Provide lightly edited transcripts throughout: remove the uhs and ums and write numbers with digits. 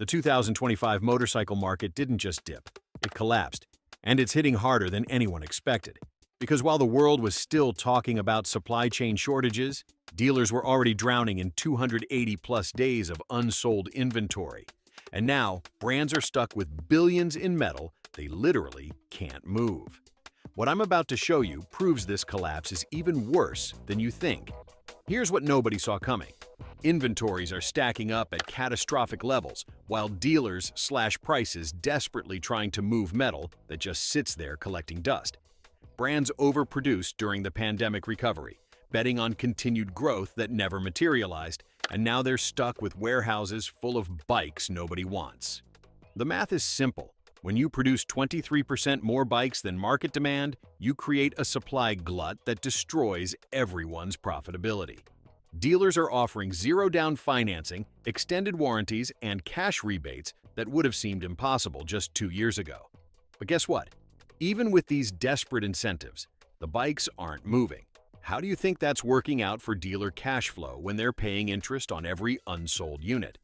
The 2025 motorcycle market didn't just dip, it collapsed. And it's hitting harder than anyone expected. Because while the world was still talking about supply chain shortages, dealers were already drowning in 280-plus days of unsold inventory. And now, brands are stuck with billions in metal they literally can't move. What I'm about to show you proves this collapse is even worse than you think. Here's what nobody saw coming. Inventories are stacking up at catastrophic levels, while dealers slash prices desperately trying to move metal that just sits there collecting dust. Brands overproduced during the pandemic recovery, betting on continued growth that never materialized, and now they're stuck with warehouses full of bikes nobody wants. The math is simple. When you produce 23% more bikes than market demand, you create a supply glut that destroys everyone's profitability. Dealers are offering zero-down financing, extended warranties, and cash rebates that would have seemed impossible just 2 years ago. But guess what? Even with these desperate incentives, the bikes aren't moving. How do you think that's working out for dealer cash flow when they're paying interest on every unsold unit?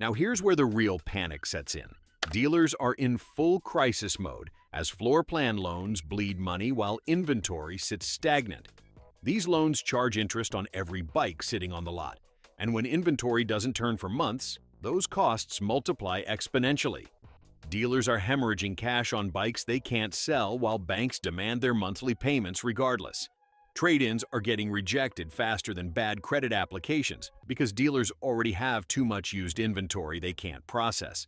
Now here's where the real panic sets in. Dealers are in full crisis mode as floor plan loans bleed money while inventory sits stagnant. These loans charge interest on every bike sitting on the lot, and when inventory doesn't turn for months, those costs multiply exponentially. Dealers are hemorrhaging cash on bikes they can't sell while banks demand their monthly payments regardless. Trade-ins are getting rejected faster than bad credit applications because dealers already have too much used inventory they can't process.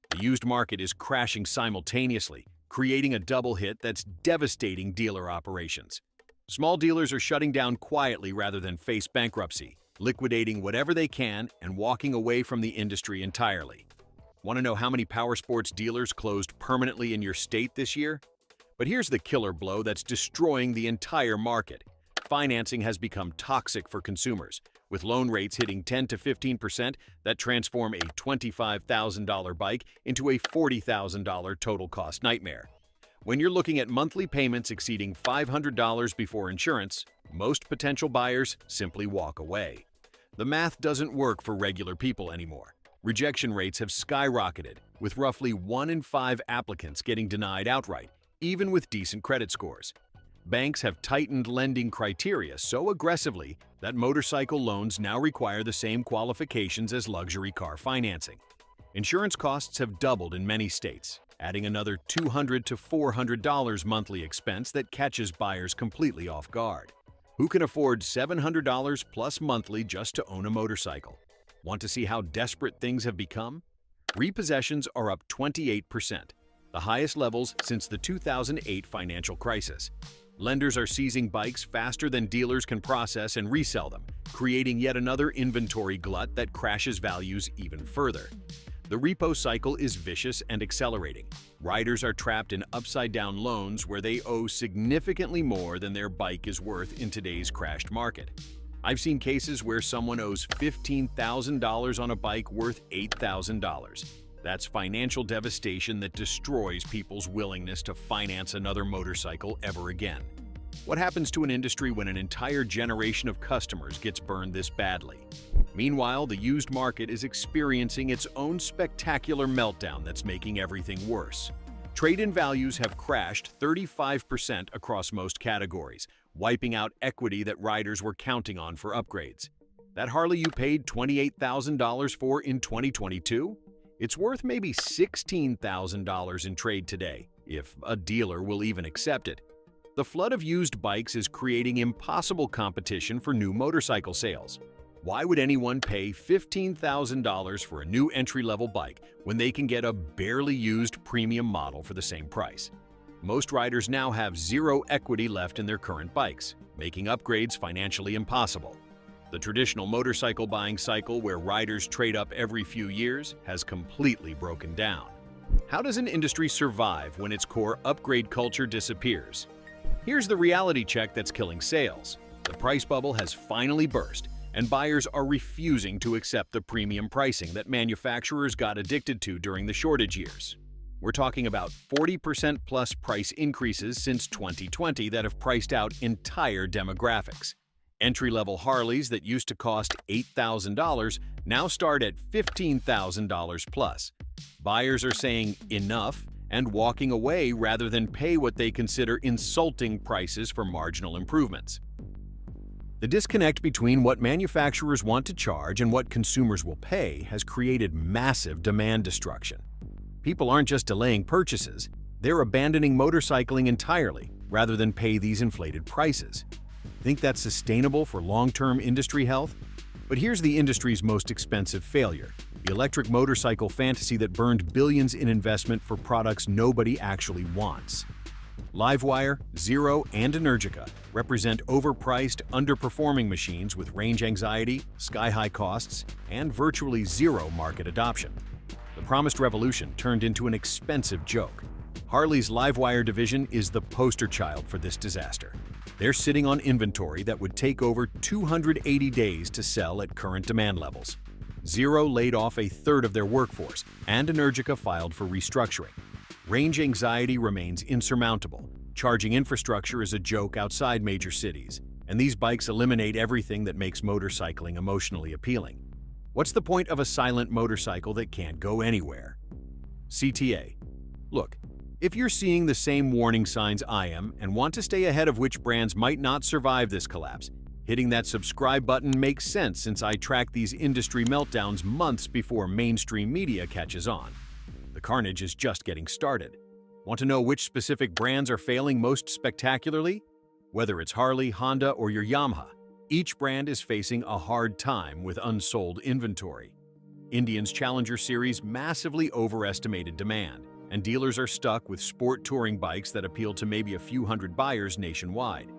The used market is crashing simultaneously, creating a double hit that's devastating dealer operations. Small dealers are shutting down quietly rather than face bankruptcy, liquidating whatever they can and walking away from the industry entirely. Want to know how many powersports dealers closed permanently in your state this year? But here's the killer blow that's destroying the entire market. Financing has become toxic for consumers, with loan rates hitting 10 to 15% that transform a $25,000 bike into a $40,000 total cost nightmare. When you're looking at monthly payments exceeding $500 before insurance, most potential buyers simply walk away. The math doesn't work for regular people anymore. Rejection rates have skyrocketed, with roughly 1 in 5 applicants getting denied outright, even with decent credit scores. Banks have tightened lending criteria so aggressively that motorcycle loans now require the same qualifications as luxury car financing. Insurance costs have doubled in many states, adding another $200 to $400 monthly expense that catches buyers completely off guard. Who can afford $700 plus monthly just to own a motorcycle? Want to see how desperate things have become? Repossessions are up 28%, the highest levels since the 2008 financial crisis. Lenders are seizing bikes faster than dealers can process and resell them, creating yet another inventory glut that crashes values even further. The repo cycle is vicious and accelerating. Riders are trapped in upside-down loans where they owe significantly more than their bike is worth in today's crashed market. I've seen cases where someone owes $15,000 on a bike worth $8,000. That's financial devastation that destroys people's willingness to finance another motorcycle ever again. What happens to an industry when an entire generation of customers gets burned this badly? Meanwhile, the used market is experiencing its own spectacular meltdown that's making everything worse. Trade-in values have crashed 35% across most categories, wiping out equity that riders were counting on for upgrades. That Harley you paid $28,000 for in 2022? It's worth maybe $16,000 in trade today, if a dealer will even accept it. The flood of used bikes is creating impossible competition for new motorcycle sales. Why would anyone pay $15,000 for a new entry-level bike when they can get a barely used premium model for the same price? Most riders now have zero equity left in their current bikes, making upgrades financially impossible. The traditional motorcycle buying cycle where riders trade up every few years has completely broken down. How does an industry survive when its core upgrade culture disappears? Here's the reality check that's killing sales. The price bubble has finally burst, and buyers are refusing to accept the premium pricing that manufacturers got addicted to during the shortage years. We're talking about 40% plus price increases since 2020 that have priced out entire demographics. Entry-level Harleys that used to cost $8,000 now start at $15,000 plus, Buyers are saying enough and walking away rather than pay what they consider insulting prices for marginal improvements. The disconnect between what manufacturers want to charge and what consumers will pay has created massive demand destruction. People aren't just delaying purchases, they're abandoning motorcycling entirely rather than pay these inflated prices. Think that's sustainable for long-term industry health? But here's the industry's most expensive failure: the electric motorcycle fantasy that burned billions in investment for products nobody actually wants. Livewire, Zero, and Energica represent overpriced, underperforming machines with range anxiety, sky-high costs, and virtually zero market adoption. The promised revolution turned into an expensive joke. Harley's Livewire division is the poster child for this disaster. They're sitting on inventory that would take over 280 days to sell at current demand levels. Zero laid off a third of their workforce, and Energica filed for restructuring. Range anxiety remains insurmountable. Charging infrastructure is a joke outside major cities, and these bikes eliminate everything that makes motorcycling emotionally appealing. What's the point of a silent motorcycle that can't go anywhere? CTA. Look, if you're seeing the same warning signs I am and want to stay ahead of which brands might not survive this collapse, hitting that subscribe button makes sense since I track these industry meltdowns months before mainstream media catches on. The carnage is just getting started. Want to know which specific brands are failing most spectacularly? Whether it's Harley, Honda, or your Yamaha, each brand is facing a hard time with unsold inventory. Indian's Challenger series massively overestimated demand, and dealers are stuck with sport touring bikes that appeal to maybe a few hundred buyers nationwide.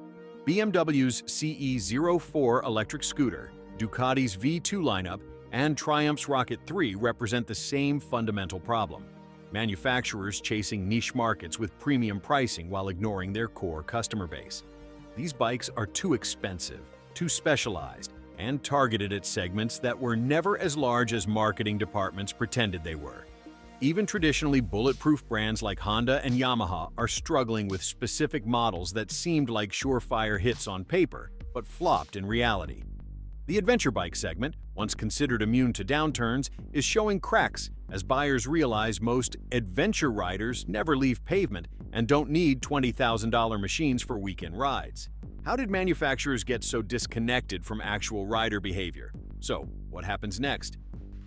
BMW's CE04 electric scooter, Ducati's V2 lineup, and Triumph's Rocket 3 represent the same fundamental problem: manufacturers chasing niche markets with premium pricing while ignoring their core customer base. These bikes are too expensive, too specialized, and targeted at segments that were never as large as marketing departments pretended they were. Even traditionally bulletproof brands like Honda and Yamaha are struggling with specific models that seemed like surefire hits on paper, but flopped in reality. The adventure bike segment, once considered immune to downturns, is showing cracks as buyers realize most adventure riders never leave pavement and don't need $20,000 machines for weekend rides. How did manufacturers get so disconnected from actual rider behavior? So, what happens next?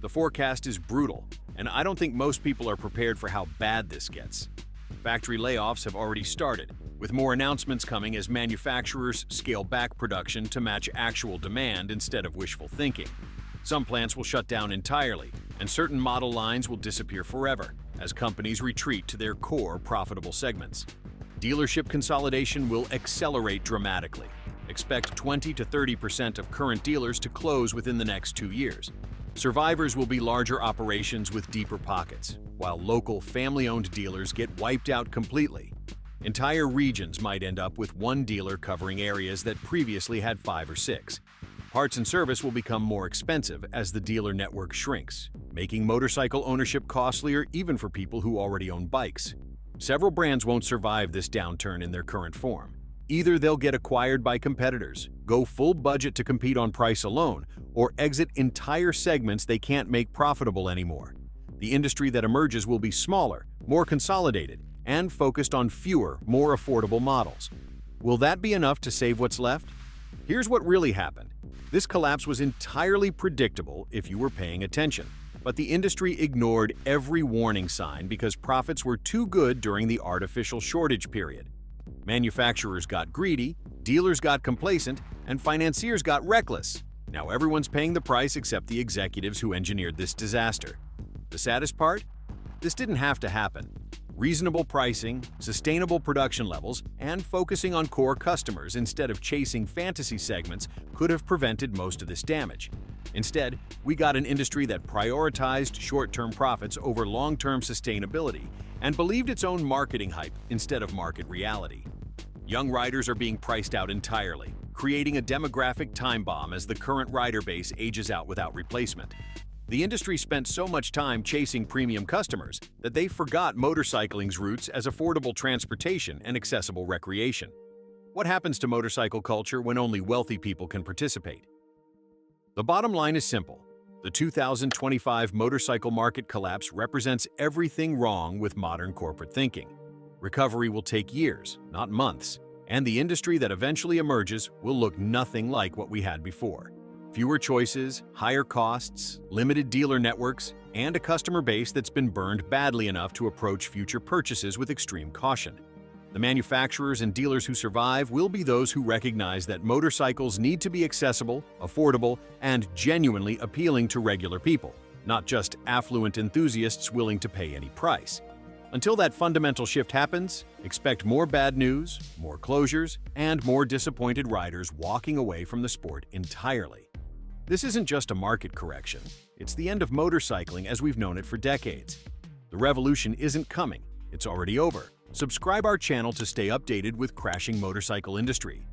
The forecast is brutal, and I don't think most people are prepared for how bad this gets. Factory layoffs have already started, with more announcements coming as manufacturers scale back production to match actual demand instead of wishful thinking. Some plants will shut down entirely, and certain model lines will disappear forever as companies retreat to their core profitable segments. Dealership consolidation will accelerate dramatically. Expect 20 to 30% of current dealers to close within the next 2 years. Survivors will be larger operations with deeper pockets, while local family-owned dealers get wiped out completely. Entire regions might end up with one dealer covering areas that previously had 5 or 6. Parts and service will become more expensive as the dealer network shrinks, making motorcycle ownership costlier even for people who already own bikes. Several brands won't survive this downturn in their current form. Either they'll get acquired by competitors, go full budget to compete on price alone, or exit entire segments they can't make profitable anymore. The industry that emerges will be smaller, more consolidated, and focused on fewer, more affordable models. Will that be enough to save what's left? Here's what really happened. This collapse was entirely predictable if you were paying attention, but the industry ignored every warning sign because profits were too good during the artificial shortage period. Manufacturers got greedy, dealers got complacent, and financiers got reckless. Now everyone's paying the price except the executives who engineered this disaster. The saddest part? This didn't have to happen. Reasonable pricing, sustainable production levels, and focusing on core customers instead of chasing fantasy segments could have prevented most of this damage. Instead, we got an industry that prioritized short-term profits over long-term sustainability and believed its own marketing hype instead of market reality. Young riders are being priced out entirely, creating a demographic time bomb as the current rider base ages out without replacement. The industry spent so much time chasing premium customers that they forgot motorcycling's roots as affordable transportation and accessible recreation. What happens to motorcycle culture when only wealthy people can participate? The bottom line is simple. The The 2025 motorcycle market collapse represents everything wrong with modern corporate thinking. Recovery will take years, not months, and the industry that eventually emerges will look nothing like what we had before. Fewer choices, higher costs, limited dealer networks, and a customer base that's been burned badly enough to approach future purchases with extreme caution. The manufacturers and dealers who survive will be those who recognize that motorcycles need to be accessible, affordable, and genuinely appealing to regular people, not just affluent enthusiasts willing to pay any price. Until that fundamental shift happens, expect more bad news, more closures, and more disappointed riders walking away from the sport entirely. This isn't just a market correction, it's the end of motorcycling as we've known it for decades. The revolution isn't coming, it's already over. Subscribe our channel to stay updated with crashing motorcycle industry.